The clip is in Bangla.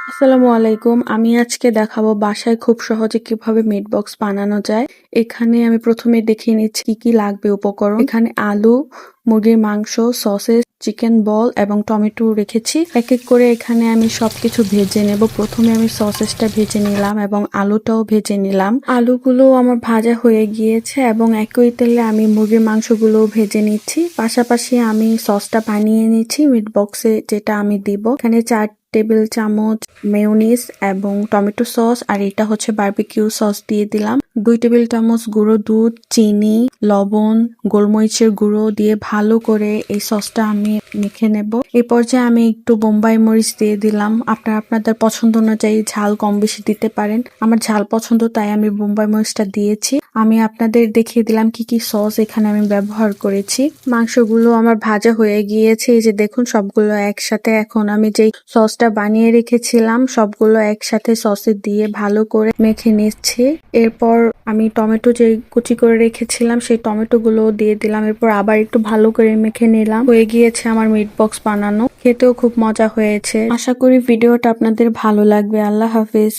আসসালামু আলাইকুম। আমি আজকে দেখাবো বাসায় খুব সহজে কিভাবে মিট বক্স বানানো যায়। এখানে আমি প্রথমে দেখিয়ে নিচ্ছি কি কি লাগবে উপকরণ। এখানে আলু, মুরগির মাংস, সসেজ, চিকেন বল এবং টমেটো রেখেছি। এক এক করে এখানে আমি সবকিছু ভেজে নেব। প্রথমে আমি সসেজটা ভেজে নিলাম এবং আলুটাও ভেজে নিলাম। আলুগুলো আমার ভাজা হয়ে গিয়েছে এবং একই তেলে আমি মুরগির মাংসগুলো ভেজে নিচ্ছি। পাশাপাশি আমি সসটা বানিয়ে নিচ্ছি মিট বক্সে, যেটা আমি দিব। এখানে 4 টেবিল চামচ মেয়োনিজ এবং টমেটো সস, আর এটা হচ্ছে বারবিকিউ সস দিয়ে দিলাম। 2 টেবিল চামচ গুঁড়ো দুধ, চিনি, লবণ, গোলমরিচের গুঁড়ো দিয়ে ভালো করে এই সসটা আমি মেখে নেব। এই পর্যায়ে আমি একটু বোম্বাই মরিচ দিয়ে দিলাম। আপনারা আপনাদের পছন্দ অনুযায়ী ঝাল কম বেশি দিতে পারেন। আমার ঝাল পছন্দ তাই আমি বোম্বাই মরিচটা দিয়েছি। আমি আপনাদের দেখিয়ে দিলাম কি কি সস এখানে আমি ব্যবহার করেছি। মাংসগুলো আমার ভাজা হয়ে গিয়েছে, এই যে দেখুন সবগুলো একসাথে। এখন আমি যেই সসটা বানিয়ে রেখেছিলাম সবগুলো একসাথে সসে দিয়ে ভালো করে মেখে নিচ্ছি। এরপর আমি টমেটো যে কুচি করে রেখেছিলাম সেই টমেটো গুলো দিয়ে দিলাম। এরপর আবার একটু ভালো করে মেখে নিলাম। হয়ে গিয়েছে আমার মিট বক্স বানানো। খেতেও খুব মজা হয়েছে। আশা করি ভিডিওটা আপনাদের ভালো লাগবে। আল্লাহ হাফিজ।